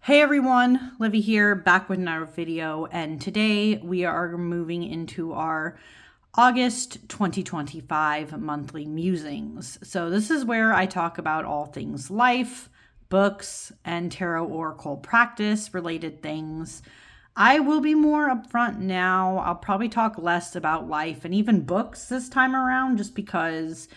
Hey everyone, Livy here, back with another video, and today we are moving into our August 2025 monthly musings. So this is where I talk about all things life, books, and tarot oracle practice related things. I will be more upfront now. I'll probably talk less about life and even books this time around just because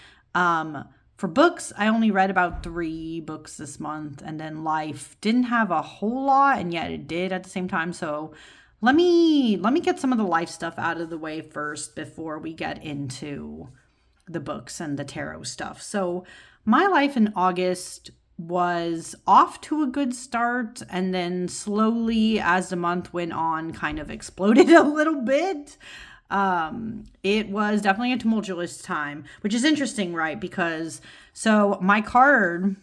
for books, I only read about 3 books this month, and then life didn't have a whole lot, and yet it did at the same time. So let me get some of the life stuff out of the way first before we get into the books and the tarot stuff. So my life in August was off to a good start, and then slowly as the month went on kind of exploded a little bit. It was definitely a tumultuous time, which is interesting, right? Because so my card,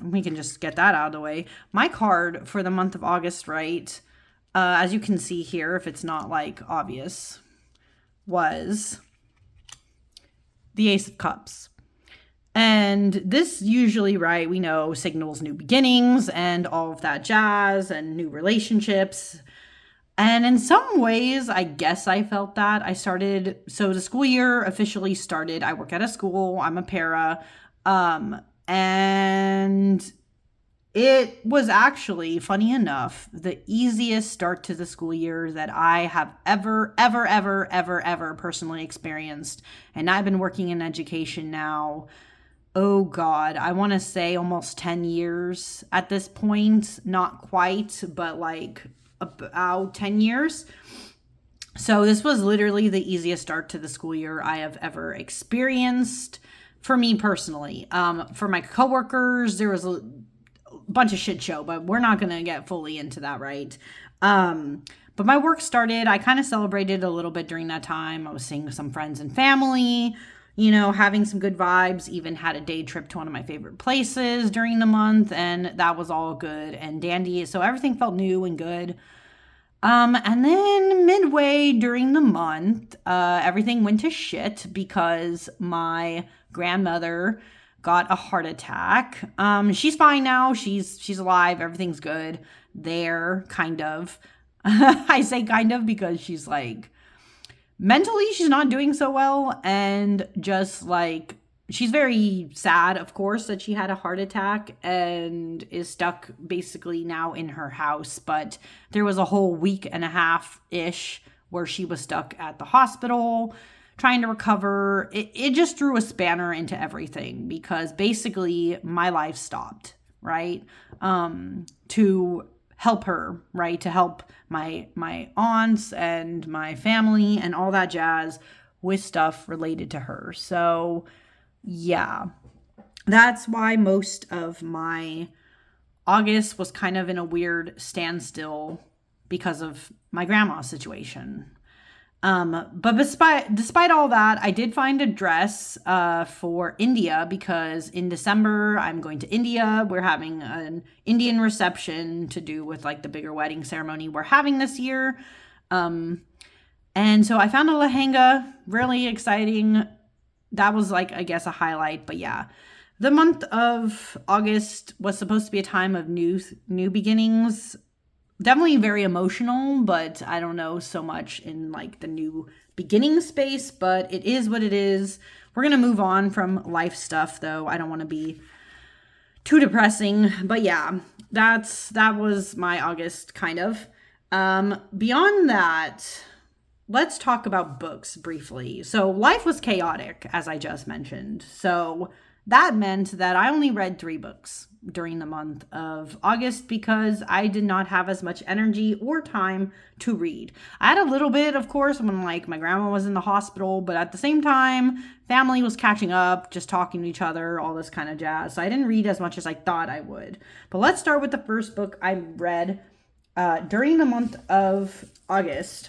we can just get that out of the way. My card for the month of August, right? As you can see here, if it's not like obvious, was the Ace of Cups. And this usually, right, we know signals new beginnings and all of that jazz and new relationships. And in some ways, I guess I felt that. So the school year officially started. I work at a school. I'm a para. And it was actually, funny enough, the easiest start to the school year that I have ever personally experienced. And I've been working in education now, oh God, I want to say almost 10 years at this point. Not quite, but like about 10 years. So this was literally the easiest start to the school year I have ever experienced for me personally. For my coworkers, there was a bunch of shit show, but we're not going to get fully into that, right? But my work started. I kind of celebrated a little bit during that time. I was seeing some friends and family, having some good vibes, even had a day trip to one of my favorite places during the month, and that was all good and dandy. So everything felt new and good. And then midway during the month, everything went to shit because my grandmother got a heart attack. She's fine now. She's alive. Everything's good there, kind of. I say kind of because she's like, mentally, she's not doing so well, and just like, she's very sad, of course, that she had a heart attack and is stuck basically now in her house. But there was a whole week and a half-ish where she was stuck at the hospital trying to recover. It just threw a spanner into everything because basically my life stopped, right? To help her, right? To help my aunts and my family and all that jazz with stuff related to her. So yeah, that's why most of my August was kind of in a weird standstill because of my grandma's situation. But despite all that, I did find a dress for India because in December I'm going to India. We're having an Indian reception to do with like the bigger wedding ceremony we're having this year. And so I found a lehenga, really exciting. That was like, I guess, a highlight. But yeah, the month of August was supposed to be a time of new beginnings. Definitely very emotional, but I don't know so much in like the new beginning space, but it is what it is. We're going to move on from life stuff though. I don't want to be too depressing, but yeah, that was my August kind of. Beyond that, let's talk about books briefly. So life was chaotic, as I just mentioned. So that meant that I only read 3 books during the month of August because I did not have as much energy or time to read. I had a little bit, of course, when like my grandma was in the hospital, but at the same time, family was catching up, just talking to each other, all this kind of jazz. So I didn't read as much as I thought I would. But let's start with the first book I read during the month of August.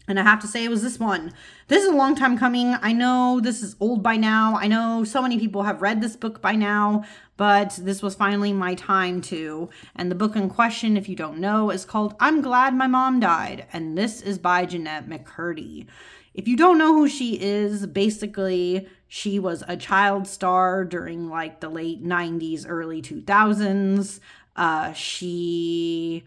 And I have to say it was this one. This is a long time coming. I know this is old by now. I know so many people have read this book by now, but this was finally my time to. And the book in question, if you don't know, is called I'm Glad My Mom Died. And this is by Jeanette McCurdy. If you don't know who she is, basically she was a child star during like the late 90s, early 2000s. She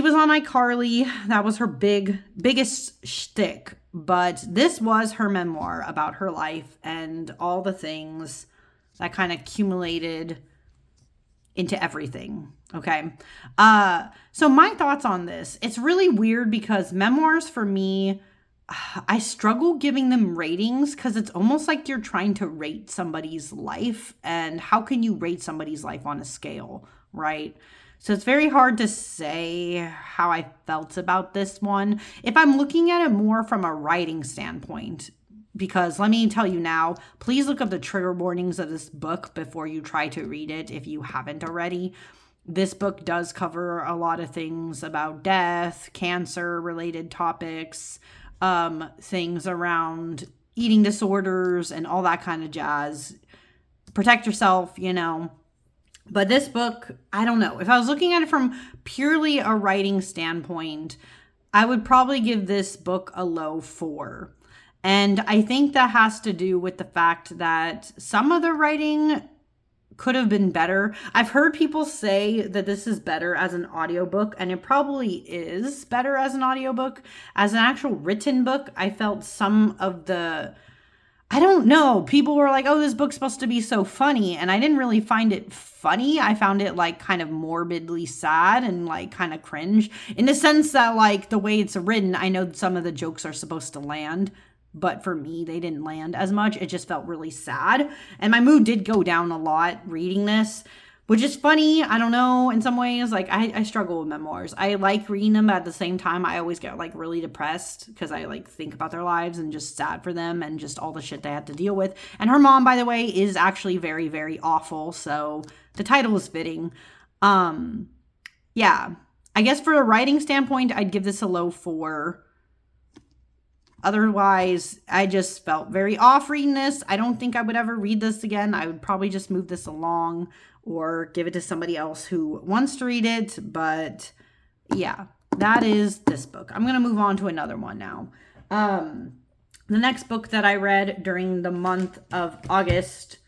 was on iCarly. That was her biggest shtick. But this was her memoir about her life and all the things that kind of accumulated into everything. Okay. So my thoughts on this. It's really weird because memoirs for me, I struggle giving them ratings because it's almost like you're trying to rate somebody's life. And how can you rate somebody's life on a scale, right? So it's very hard to say how I felt about this one. If I'm looking at it more from a writing standpoint, because let me tell you now, please look up the trigger warnings of this book before you try to read it if you haven't already. This book does cover a lot of things about death, cancer related topics, things around eating disorders and all that kind of jazz. Protect yourself, you know. But this book, I don't know. If I was looking at it from purely a writing standpoint, I would probably give this book a low 4. And I think that has to do with the fact that some of the writing could have been better. I've heard people say that this is better as an audiobook, and it probably is better as an audiobook. As an actual written book, I felt some of the... I don't know. People were like, oh, this book's supposed to be so funny. And I didn't really find it funny. I found it like kind of morbidly sad and like kind of cringe in the sense that like the way it's written, I know some of the jokes are supposed to land, but for me, they didn't land as much. It just felt really sad. And my mood did go down a lot reading this, which is funny. I don't know. In some ways, like I struggle with memoirs. I like reading them, but at the same time, I always get like really depressed because I like think about their lives and just sad for them and just all the shit they had to deal with. And her mom, by the way, is actually very, very awful. So the title is fitting. Yeah, I guess for a writing standpoint, I'd give this a low 4. Otherwise, I just felt very off reading this. I don't think I would ever read this again. I would probably just move this along or give it to somebody else who wants to read it. But yeah, that is this book. I'm going to move on to another one now. The next book that I read during the month of August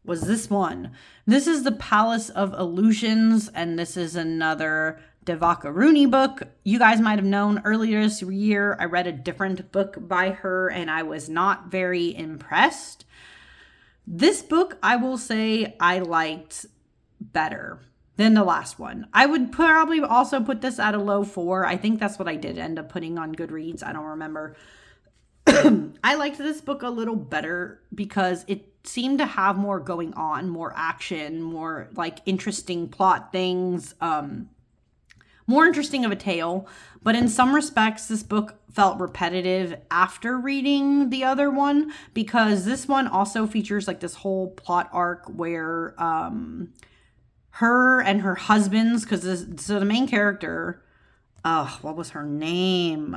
was this one. This is The Palace of Illusions, and this is another Devaka Rooney book. You guys might have known earlier this year I read a different book by her and I was not very impressed. This book, I will say, I liked better than the last one. I would probably also put this at a low 4. I think that's what I did end up putting on Goodreads. I don't remember. I liked this book a little better because it seemed to have more going on, more action, more like interesting plot things, more interesting of a tale. But in some respects, this book felt repetitive after reading the other one because this one also features like this whole plot arc where her and her husbands, so the main character, what was her name?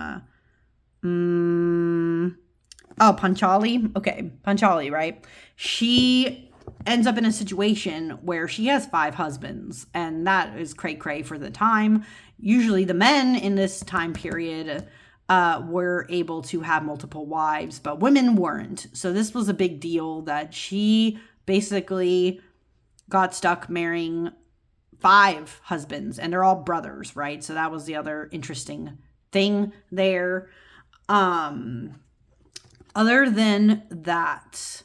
Panchali. Okay, Panchali, right? She ends up in a situation where she has 5 husbands, and that is cray-cray for the time. Usually the men in this time period were able to have multiple wives, but women weren't. So this was a big deal that she basically got stuck marrying 5 husbands, and they're all brothers, right? So that was the other interesting thing there. Other than that,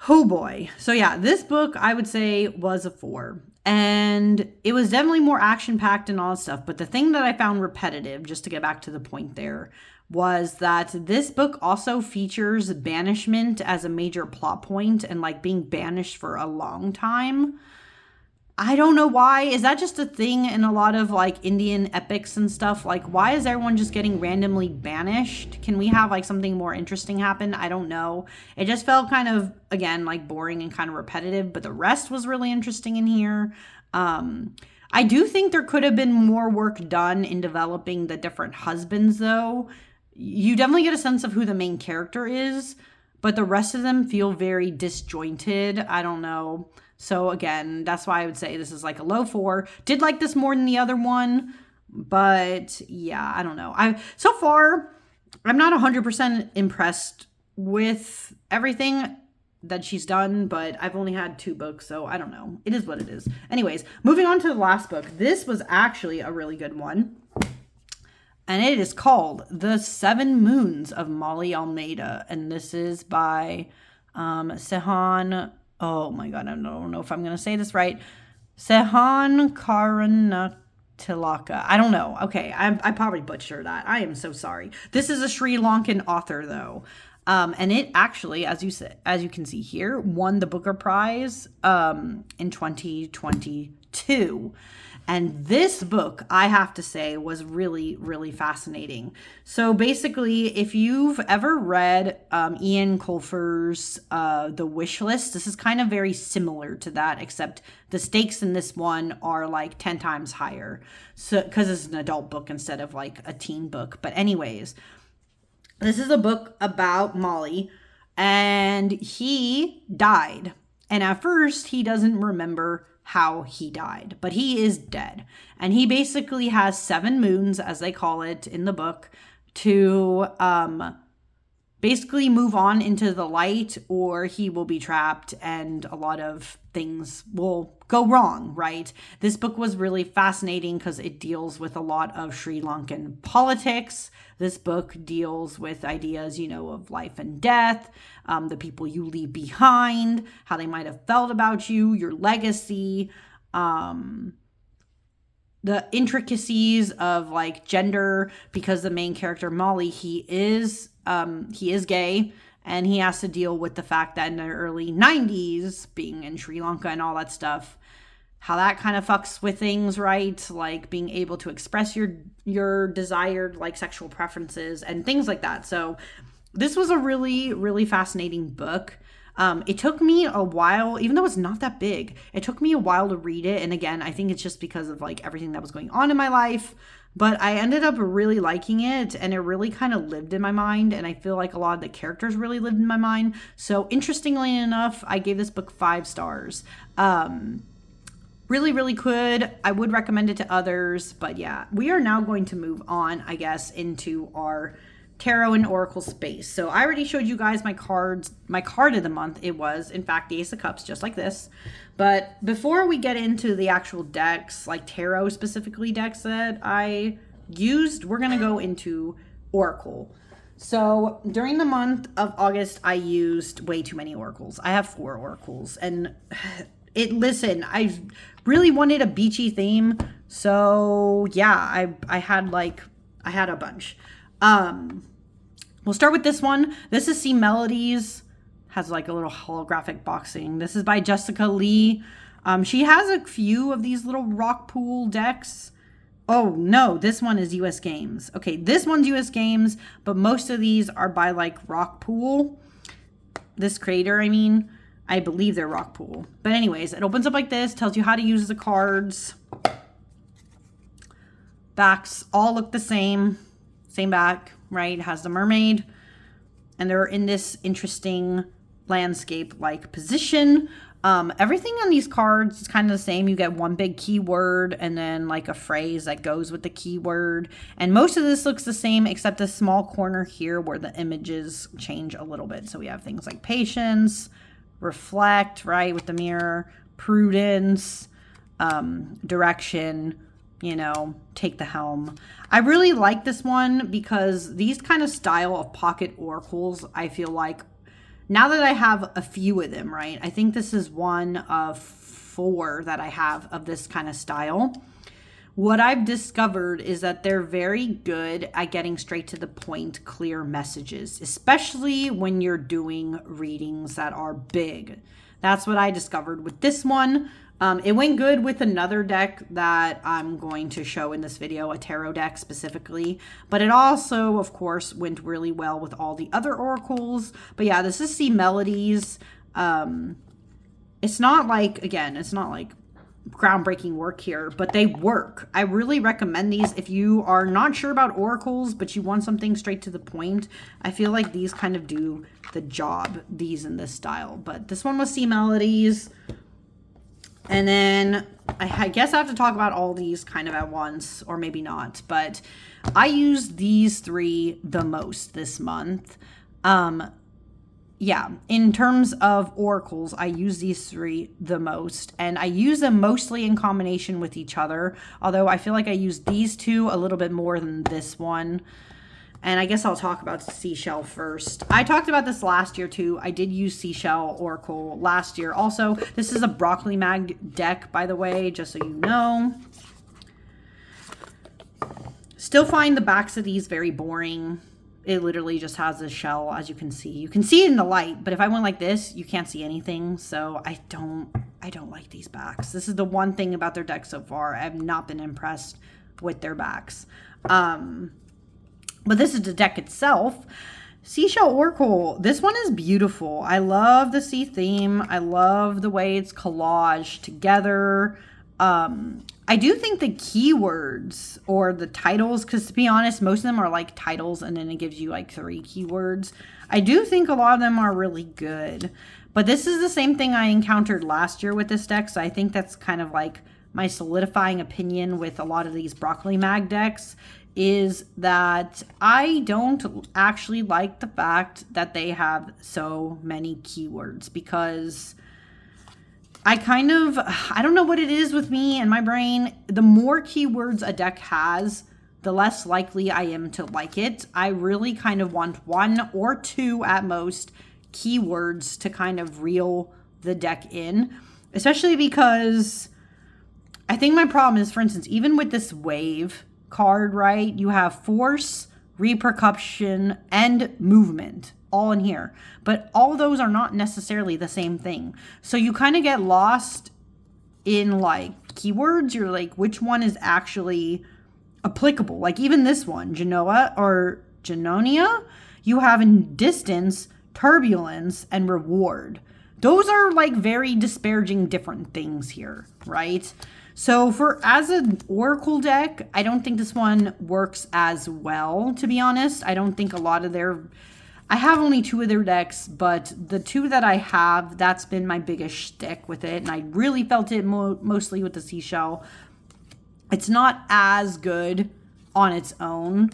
oh boy. So yeah, this book I would say was a 4. And it was definitely more action-packed and all that stuff. But the thing that I found repetitive, just to get back to the point there, was that this book also features banishment as a major plot point and like being banished for a long time. I don't know why. Is that just a thing in a lot of like Indian epics and stuff? Like, why is everyone just getting randomly banished? Can we have like something more interesting happen? I don't know. It just felt kind of, again, like boring and kind of repetitive, but the rest was really interesting in here. I do think there could have been more work done in developing the different husbands, though. You definitely get a sense of who the main character is, but the rest of them feel very disjointed. I don't know. So again, that's why I would say this is like a low 4. Did like this more than the other one, but yeah, I don't know. So far, I'm not 100% impressed with everything. that she's done, but I've only had 2 books, so I don't know. It is what it is. Anyways, moving on to the last book. This was actually a really good one. And it is called The 7 Moons of Molly Almeida. And this is by Sehan. Oh my God, I don't know if I'm going to say this right. Sehan Karunatilaka. I don't know. Okay, I probably butchered that. I am so sorry. This is a Sri Lankan author, though. And it actually, as you can see here, won the Booker Prize in 2022. And this book, I have to say, was really, really fascinating. So basically, if you've ever read Ian Colfer's The Wish List, this is kind of very similar to that, except the stakes in this one are like 10 times higher. So because it's an adult book instead of like a teen book. But anyways, this is a book about Molly, and he died. And at first, he doesn't remember how he died, but he is dead. And he basically has 7 moons, as they call it in the book, to basically move on into the light, or he will be trapped and a lot of things will go wrong, right? This book was really fascinating because it deals with a lot of Sri Lankan politics. This book deals with ideas, of life and death, the people you leave behind, how they might have felt about you, your legacy, the intricacies of like gender, because the main character Molly, he is gay, and he has to deal with the fact that in the early 90s, being in Sri Lanka and all that stuff, how that kind of fucks with things, right? Like being able to express your desired like sexual preferences and things like that. So this was a really, really fascinating book. It took me a while, even though it's not that big, it took me a while to read it. And again, I think it's just because of like everything that was going on in my life. But I ended up really liking it, and it really kind of lived in my mind. And I feel like a lot of the characters really lived in my mind. So interestingly enough, I gave this book 5 stars. Really, really good. I would recommend it to others. But yeah, we are now going to move on, I guess, into our tarot and oracle space. So I already showed you guys my cards. My card of the month, it was, in fact, the Ace of Cups, just like this. But before we get into the actual decks, like tarot specifically decks that I used, we're going to go into oracle. So during the month of August, I used way too many oracles. I have 4 oracles, and I really wanted a beachy theme. So yeah, I had a bunch. We'll start with this one. This is See Melodies. Has like a little holographic boxing. This is by Jessica Lee. She has a few of these little rock pool decks. Oh no, this one is US Games. Okay, this one's US Games, but most of these are by like Rock Pool. This creator, I believe they're Rock Pool. But anyways, it opens up like this, tells you how to use the cards. Backs all look the same. Same back, right? It has the mermaid. And they're in this interesting landscape-like position. Everything on these cards is kind of the same. You get one big keyword and then like a phrase that goes with the keyword. And most of this looks the same except a small corner here where the images change a little bit. So we have things like patience, reflect, right, with the mirror, prudence, direction, take the helm. I really like this one because these kind of style of pocket oracles, I feel like, now that I have a few of them, right? I think this is one of 4 that I have of this kind of style. What I've discovered is that they're very good at getting straight to the point, clear messages, especially when you're doing readings that are big. That's what I discovered with this one. It went good with another deck that I'm going to show in this video, a tarot deck specifically. But it also, of course, went really well with all the other oracles. But yeah, this is See Melodies. It's not like groundbreaking work here, but they work. I really recommend these if you are not sure about oracles, but you want something straight to the point. I feel like these kind of do the job, these in this style. But this one was See Melodies. And then I guess I have to talk about all these kind of at once, or maybe not, but I used these 3 the most this month. yeah, in terms of oracles, I use these three the most, and I use them mostly in combination with each other, although I feel like I use these two a little bit more than this one. And I guess I'll talk about Seashell first. I talked about this last year too. I did use Seashell Oracle last year. Also, this is a Broccoli Mag deck, by the way, just so you know. Still find the backs of these very boring. It literally just has a shell, as you can see. You can see it in the light, but if I went like this, you can't see anything. So I don't like these backs. This is the one thing about their deck so far. I have not been impressed with their backs. But this is the deck itself. Seashell Oracle. This one is beautiful. I love the sea theme. I love the way it's collaged together. I do think the keywords or the titles, because to be honest, most of them are like titles and then it gives you like 3 keywords. I do think a lot of them are really good. But this is the same thing I encountered last year with this deck. So I think that's kind of like my solidifying opinion with a lot of these Broccoli Mag decks, is that I don't actually like the fact that they have so many keywords, because I don't know what it is with me and my brain. The more keywords a deck has, the less likely I am to like it. I really kind of want 1 or 2 at most keywords to kind of reel the deck in, especially because I think my problem is, for instance, even with this wave card, right? You have force, repercussion, and movement all in here. But all those are not necessarily the same thing. So you kind of get lost in like keywords. You're like, which one is actually applicable? Like even this one, Genoa or Genonia, you have in distance, turbulence, and reward. Those are like very disparaging different things here, right? So as an Oracle deck, I don't think this one works as well, to be honest. I don't think a lot of I have only 2 of their decks, but the 2 that I have, that's been my biggest shtick with it. And I really felt it mostly with the Seashell. It's not as good on its own,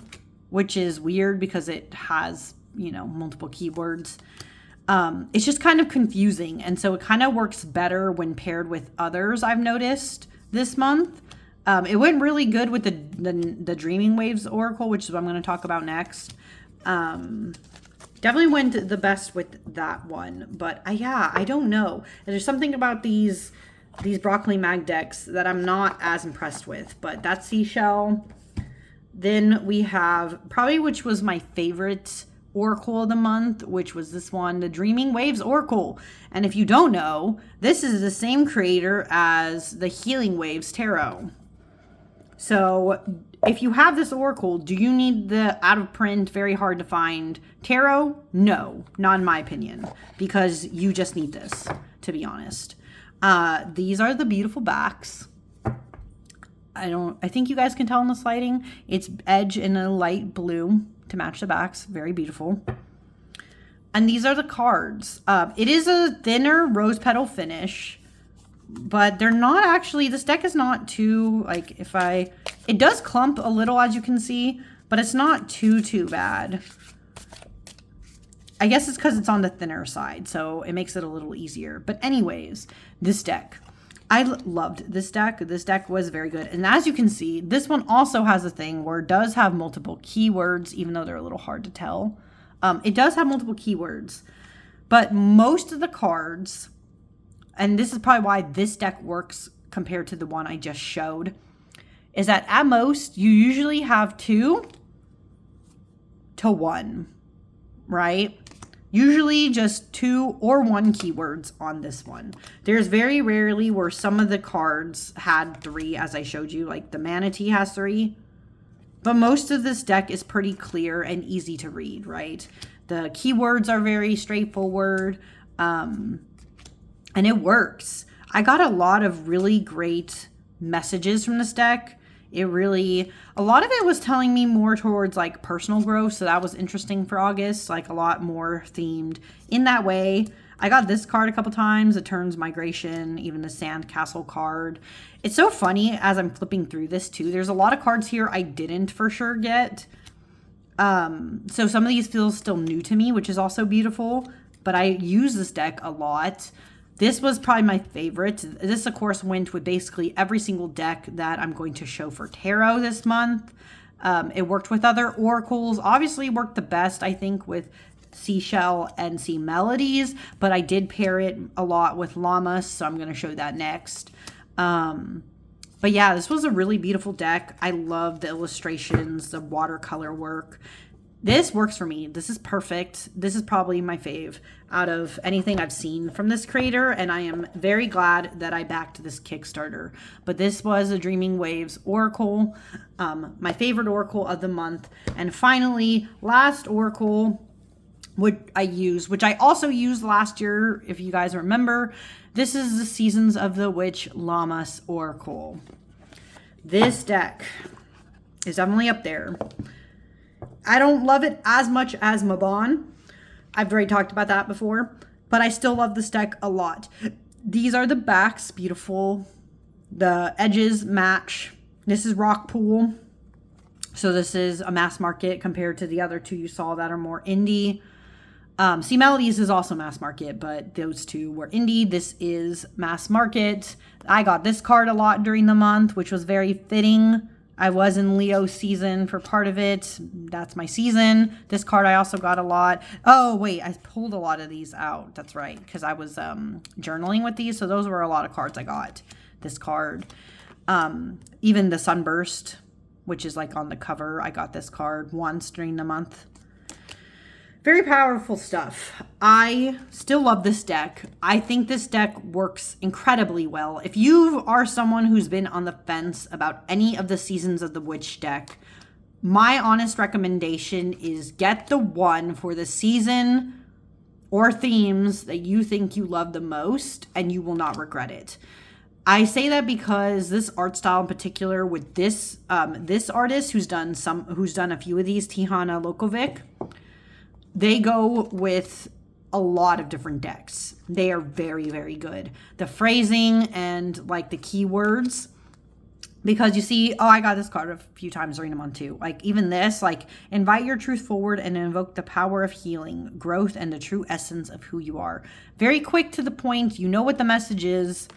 which is weird because it has, multiple keywords. It's just kind of confusing. And so it kind of works better when paired with others, I've noticed this month. It went really good with the Dreaming Waves Oracle, which is what I'm going to talk about next. Definitely went the best with that one. But I don't know. There's something about these Broccoli Mag decks that I'm not as impressed with. But that's Seashell. Then we have probably, which was my favorite Oracle of the month, which was this one, the Dreaming Waves Oracle. And if you don't know, this is the same creator as the Healing Waves Tarot. So if you have this Oracle, do you need the out of print, very hard to find tarot? No, not in my opinion, because you just need this, to be honest. These are the beautiful backs. I think you guys can tell in the lighting. It's edge in a light blue to match the backs. Very beautiful. And these are the cards. It is a thinner rose petal finish, but they're not actually, this deck is not too, like, it does clump a little, as you can see, but it's not too bad. I guess it's because it's on the thinner side, so it makes it a little easier. But anyways, this deck. I loved this deck. This deck was very good. And as you can see, this one also has a thing where it does have multiple keywords, even though they're a little hard to tell. It does have multiple keywords, but most of the cards, and this is probably why this deck works compared to the one I just showed, is that at most you usually have 2 to 1, right? Usually just 2 or 1 keywords on this one. There's very rarely where some of the cards had 3, as I showed you, like the Manatee has 3. But most of this deck is pretty clear and easy to read, right? The keywords are very straightforward, and it works. I got a lot of really great messages from this deck. A lot of it was telling me more towards like personal growth. So that was interesting for August, like a lot more themed in that way. I got this card a couple times. It turns migration, even the Sandcastle card. It's so funny as I'm flipping through this too. There's a lot of cards here I didn't for sure get. So some of these feel still new to me, which is also beautiful. but I use this deck a lot. This was probably my favorite. This, of course, went with basically every single deck that I'm going to show for tarot this month. It worked with other oracles. Obviously worked the best, I think, with Seashell and Sea Melodies, but I did pair it a lot with Llamas, so I'm going to show that next. But yeah, this was a really beautiful deck. I love the illustrations, the watercolor work. This works for me. This is perfect. This is probably my fave out of anything I've seen from this creator, and I am very glad that I backed this Kickstarter. But this was a Dreaming Waves Oracle, my favorite Oracle of the month. And finally, last Oracle which I also used last year, if you guys remember. This is the Seasons of the Witch Llamas Oracle. This deck is definitely up there. I don't love it as much as Mabon. I've already talked about that before, but I still love this deck a lot. These are the backs, beautiful. The edges match. This is Rock Pool. So this is a mass market compared to the other two you saw that are more indie. Sea Melodies is also mass market, but those two were indie. This is mass market. I got this card a lot during the month, which was very fitting. I was in Leo season for part of it. That's my season. This card I also got a lot. Oh, wait, I pulled a lot of these out. That's right, because I was journaling with these. So those were a lot of cards I got. This card. Even the Sunburst, which is like on the cover. I got this card once during the month. Very powerful stuff. I still love this deck. I think this deck works incredibly well. If you are someone who's been on the fence about any of the Seasons of the Witch deck, my honest recommendation is get the one for the season or themes that you think you love the most, and you will not regret it. I say that because this art style in particular with this this artist who's done a few of these, Tihana Lokovic, they go with a lot of different decks. They are very, very good. The phrasing and like the keywords, because you see, oh, I got this card a few times during the month too. Like even this, like invite your truth forward and invoke the power of healing, growth, and the true essence of who you are. Very quick to the point. You know what the message is,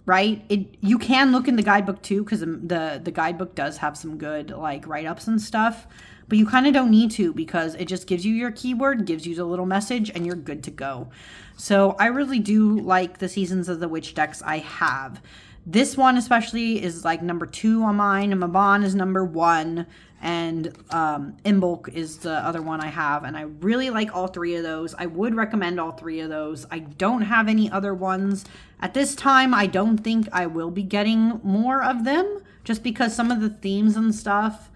right? You can look in the guidebook too, because the guidebook does have some good like write-ups and stuff. But you kind of don't need to, because it just gives you your keyword, gives you the little message, and you're good to go. So I really do like the Seasons of the Witch decks I have. This one especially is like number 2 on mine. Mabon is number 1. And Imbolc is the other one I have. And I really like all 3 of those. I would recommend all 3 of those. I don't have any other ones. At this time, I don't think I will be getting more of them. Just because some of the themes and stuff...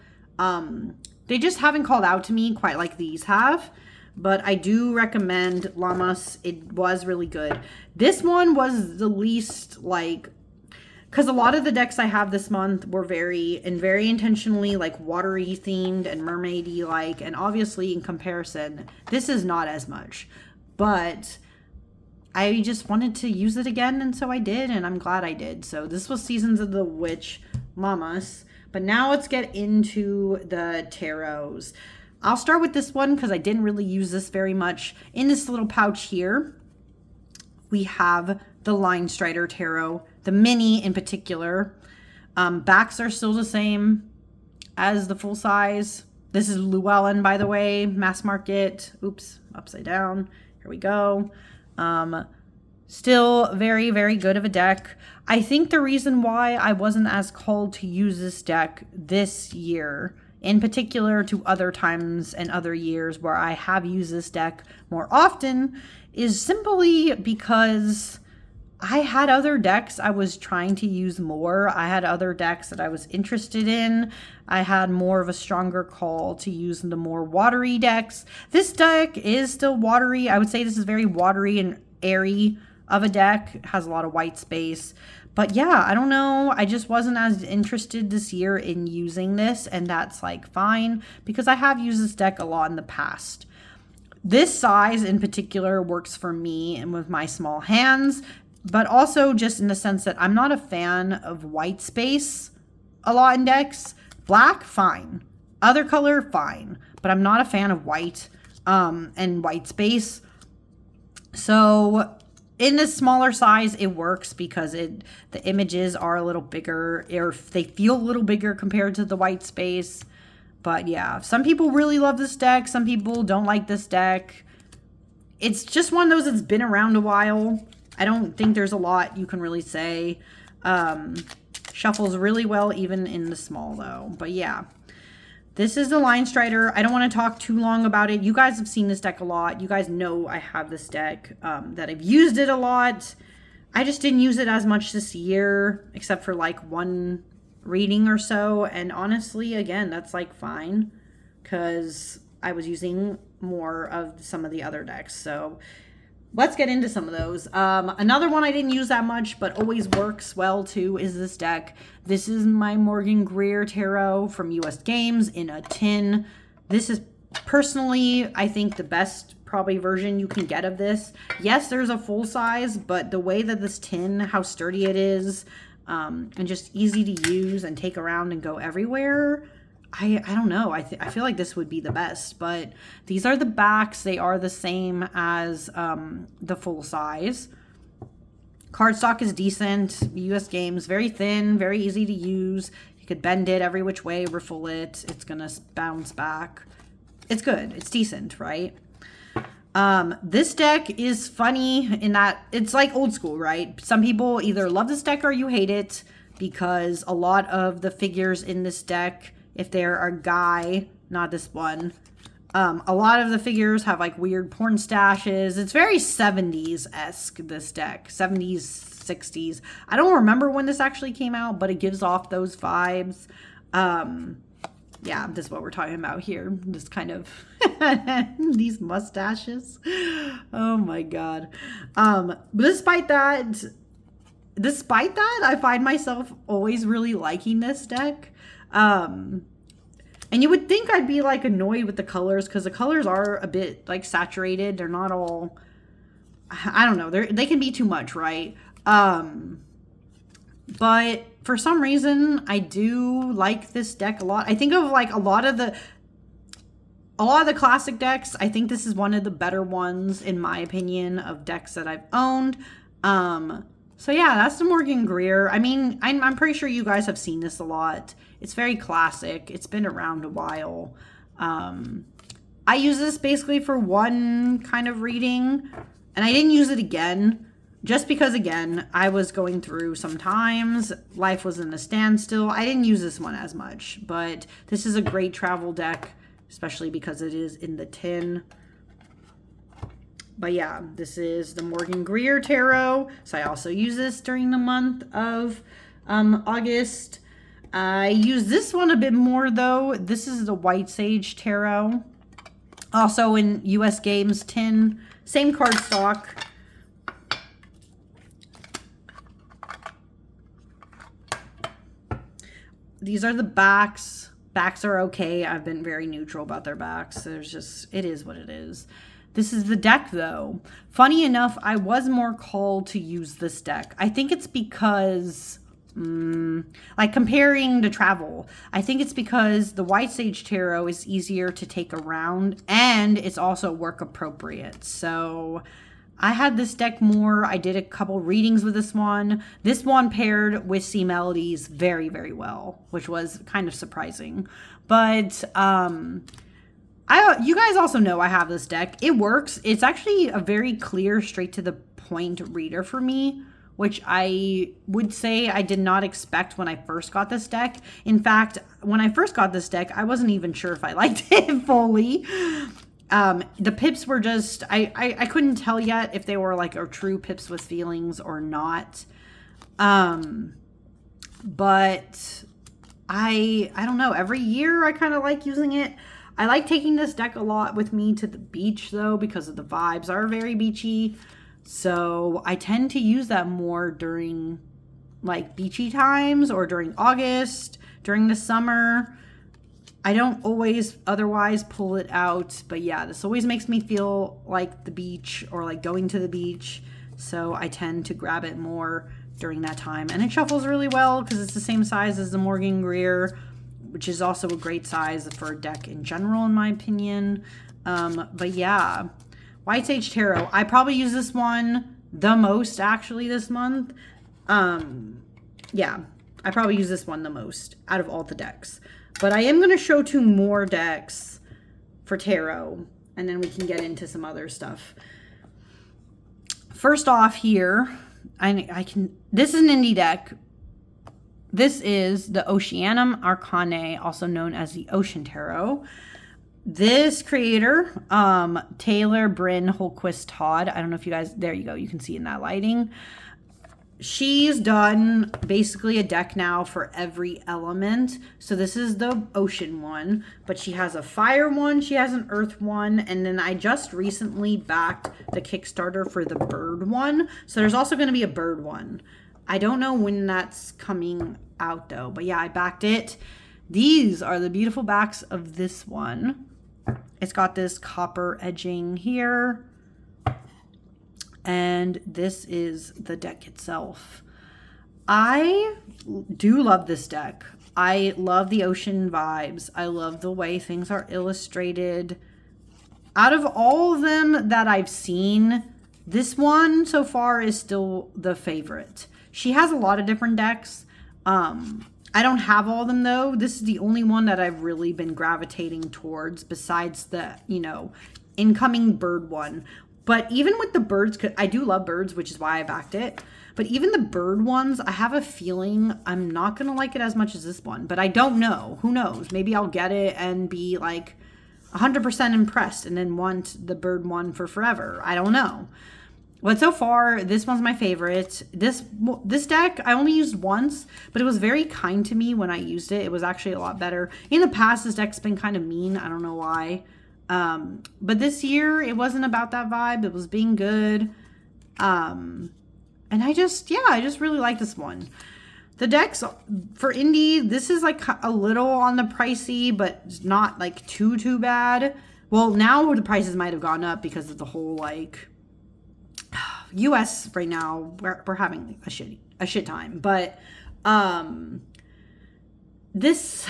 they just haven't called out to me quite like these have. But I do recommend Llamas. It was really good. This one was the least like... because a lot of the decks I have this month were very intentionally like watery themed and mermaidy like. And obviously in comparison, this is not as much. But I just wanted to use it again. And so I did. And I'm glad I did. So this was Seasons of the Witch Llamas. But now let's get into the tarots. I'll start with this one because I didn't really use this very much. In this little pouch here, we have the Line Strider Tarot, the mini in particular. Backs are still the same as the full size. This is Llewellyn, by the way, mass market. Oops, upside down. Here we go. Still very, very good of a deck. I think the reason why I wasn't as called to use this deck this year, in particular to other times and other years where I have used this deck more often, is simply because I had other decks I was trying to use more. I had other decks that I was interested in. I had more of a stronger call to use the more watery decks. This deck is still watery. I would say this is very watery and airy of a deck. It has a lot of white space. But yeah, I don't know. I just wasn't as interested this year in using this, and that's like fine because I have used this deck a lot in the past. This size in particular works for me and with my small hands, but also just in the sense that I'm not a fan of white space a lot in decks. Black, fine. Other color, fine. But I'm not a fan of white and white space. So in the smaller size, it works because the images are a little bigger, or they feel a little bigger compared to the white space. But yeah, some people really love this deck. Some people don't like this deck. It's just one of those that's been around a while. I don't think there's a lot you can really say. Shuffles really well even in the small though. But yeah, this is the Line Strider. I don't want to talk too long about it. You guys have seen this deck a lot. You guys know I have this deck, that I've used it a lot. I just didn't use it as much this year, except for like one reading or so. And honestly, again, that's like fine, because I was using more of some of the other decks. So let's get into some of those. Another one I didn't use that much, but always works well too, is this deck. This is my Morgan Greer Tarot from US Games in a tin. This is personally, I think, the best probably version you can get of this. Yes, there's a full size, but the way that this tin, how sturdy it is, and just easy to use and take around and go everywhere, I don't know. I feel like this would be the best, but these are the backs. They are the same as the full size. Cardstock is decent. US Games, very thin, very easy to use. You could bend it every which way, ruffle it. It's going to bounce back. It's good. It's decent, right? This deck is funny in that it's like old school, right? Some people either love this deck or you hate it, because a lot of the figures in this deck, if they're a guy, not this one, a lot of the figures have like weird porn stashes. It's very 70s-esque, this deck. 70s, 60s. I don't remember when this actually came out, but it gives off those vibes. Yeah, this is what we're talking about here. This kind of these mustaches. Oh my god. Despite that, I find myself always really liking this deck. And you would think I'd be like annoyed with the colors, because the colors are a bit like saturated. They're not all, I don't know, they can be too much, right? But for some reason I do like this deck a lot. I think of like a lot of the classic decks. I think this is one of the better ones in my opinion of decks that I've owned. So yeah, that's the Morgan Greer. I mean, I'm pretty sure you guys have seen this a lot. It's very classic. It's been around a while. I use this basically for one kind of reading, and I didn't use it again, just because, again, I was going through some times. Life was in a standstill. I didn't use this one as much, but this is a great travel deck, especially because it is in the tin. But yeah, this is the Morgan Greer Tarot. So I also use this during the month of August. I use this one a bit more though. This is the White Sage Tarot. Also in US Games tin. Same cardstock. These are the backs. Backs are okay. I've been very neutral about their backs. It is what it is. This is the deck though. Funny enough, I was more called to use this deck. I think it's because, like comparing to travel, I think it's because the White Sage Tarot is easier to take around and it's also work appropriate. So I had this deck more. I did a couple readings with this one. This one paired with Sea Melodies very, very well, which was kind of surprising. But you guys also know I have this deck. It works. It's actually a very clear, straight to the point reader for me, which I would say I did not expect when I first got this deck. In fact, when I first got this deck, I wasn't even sure if I liked it fully. The pips were just, I couldn't tell yet if they were like a true pips with feelings or not. But I don't know. Every year I kind of like using it. I like taking this deck a lot with me to the beach though, because of the vibes are very beachy. So I tend to use that more during like beachy times or during August, during the summer. I don't always otherwise pull it out, but yeah, this always makes me feel like the beach or like going to the beach. So I tend to grab it more during that time. And it shuffles really well because it's the same size as the Morgan Greer, which is also a great size for a deck in general, in my opinion. But yeah, White Sage Tarot. I probably use this one the most actually this month. Yeah, I probably use this one the most out of all the decks. But I am going to show 2 more decks for tarot, and then we can get into some other stuff. First off here, this is an indie deck. This is the Oceanum Arcanae, also known as the Ocean Tarot. This creator, Taylor Bryn Holquist Todd, I don't know if you guys, there you go, you can see in that lighting. She's done basically a deck now for every element. So this is the ocean one, but she has a fire one, she has an earth one, and then I just recently backed the Kickstarter for the bird one. So there's also going to be a bird one. I don't know when that's coming out though, but yeah, I backed it. These are the beautiful backs of this one. It's got this copper edging here. And this is the deck itself. I do love this deck. I love the ocean vibes. I love the way things are illustrated. Out of all of them that I've seen, this one so far is still the favorite. She has a lot of different decks. I don't have all of them though. This is the only one that I've really been gravitating towards besides the, incoming bird one. But even with the birds, I do love birds, which is why I backed it. But even the bird ones, I have a feeling I'm not going to like it as much as this one. But I don't know. Who knows? Maybe I'll get it and be like 100% impressed and then want the bird one for forever. I don't know. But so far, this one's my favorite. This deck, I only used once, but it was very kind to me when I used it. It was actually a lot better. In the past, this deck's been kind of mean. I don't know why. But this year it wasn't about that vibe. It was being good. And I just really like this one. The decks for indie, this is like a little on the pricey, but not like too bad. Well, now the prices might have gone up because of the whole like US right now. We're having a shit time, but, this,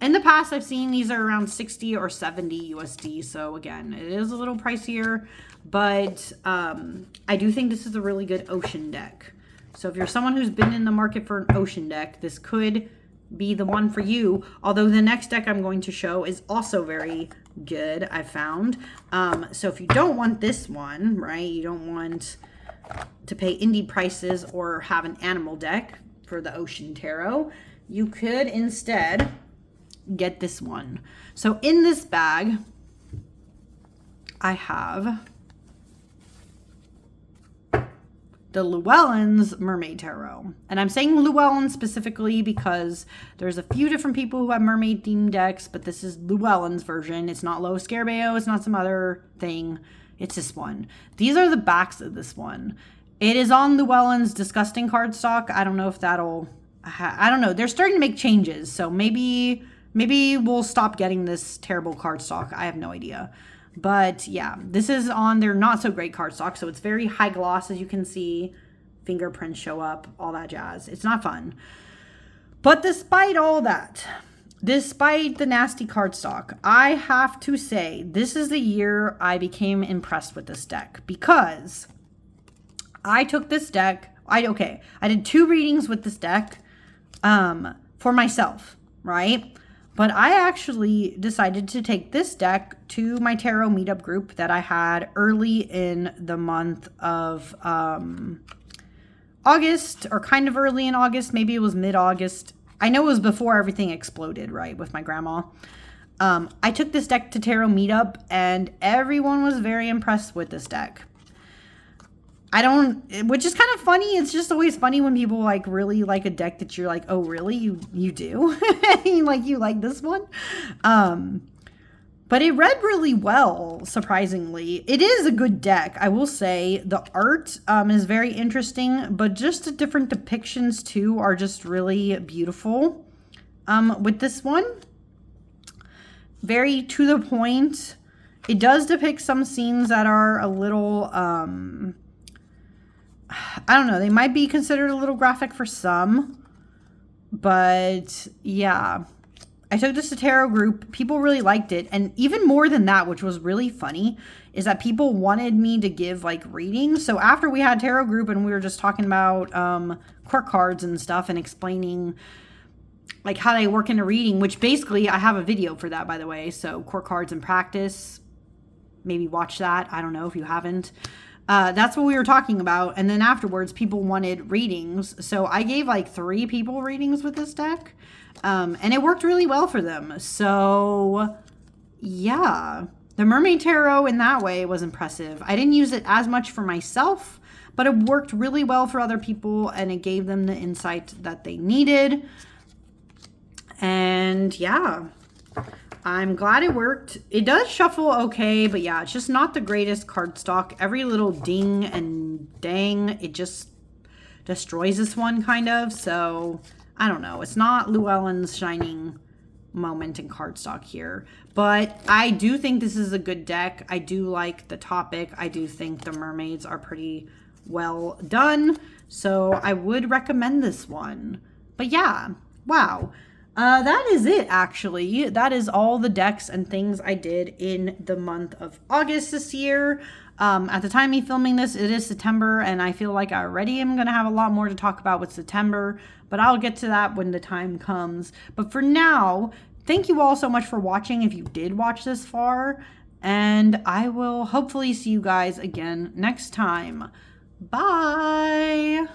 in the past, I've seen these are around 60 or 70 USD. So again, it is a little pricier, but I do think this is a really good ocean deck. So if you're someone who's been in the market for an ocean deck, this could be the one for you. Although the next deck I'm going to show is also very good, I found. So if you don't want this one, right, you don't want to pay indie prices or have an animal deck for the Ocean Tarot, you could instead get this one. So in this bag, I have the Llewellyn's Mermaid Tarot. And I'm saying Llewellyn specifically because there's a few different people who have mermaid themed decks, but this is Llewellyn's version. It's not Lo Scarabeo, it's not some other thing. It's this one. These are the backs of this one. It is on Llewellyn's Disgusting cardstock. I don't know if that'll... I don't know. They're starting to make changes, so maybe we'll stop getting this terrible cardstock. I have no idea. But yeah, this is on their not so great cardstock, so it's very high gloss, as you can see. Fingerprints show up, all that jazz. It's not fun. But despite all that, despite the nasty cardstock, I have to say this is the year I became impressed with this deck, because I took this deck. I did 2 readings with this deck. For myself, right? But I actually decided to take this deck to my tarot meetup group that I had early in the month of August, or kind of early in August. Maybe it was mid-August. I know it was before everything exploded, right, with my grandma. I took this deck to tarot meetup, and everyone was very impressed with this deck. Which is kind of funny. It's just always funny when people like really like a deck that you're like, oh, really? You do? You like this one? But it read really well, surprisingly. It is a good deck. I will say the art is very interesting, but just the different depictions too are just really beautiful. With this one, very to the point. It does depict some scenes that are a little, I don't know, they might be considered a little graphic for some, but yeah, I took this to tarot group. People really liked it. And even more than that, which was really funny, is that people wanted me to give like readings. So after we had tarot group and we were just talking about court cards and stuff and explaining like how they work in a reading, which basically I have a video for that, by the way. So court cards in practice, maybe watch that. I don't know if you haven't. That's what we were talking about. And then afterwards, people wanted readings. So I gave like 3 people readings with this deck. And it worked really well for them. So yeah, the Mermaid Tarot in that way was impressive. I didn't use it as much for myself, but it worked really well for other people and it gave them the insight that they needed. And yeah, I'm glad it worked. It does shuffle okay, but yeah, it's just not the greatest cardstock. Every little ding and dang, it just destroys this one kind of. So I don't know. It's not Llewellyn's shining moment in cardstock here, but I do think this is a good deck. I do like the topic. I do think the mermaids are pretty well done. So I would recommend this one. But yeah, wow. That is it, actually. That is all the decks and things I did in the month of August this year. At the time of me filming this, it is September, and I feel like I already am going to have a lot more to talk about with September, but I'll get to that when the time comes. But for now, thank you all so much for watching if you did watch this far, and I will hopefully see you guys again next time. Bye!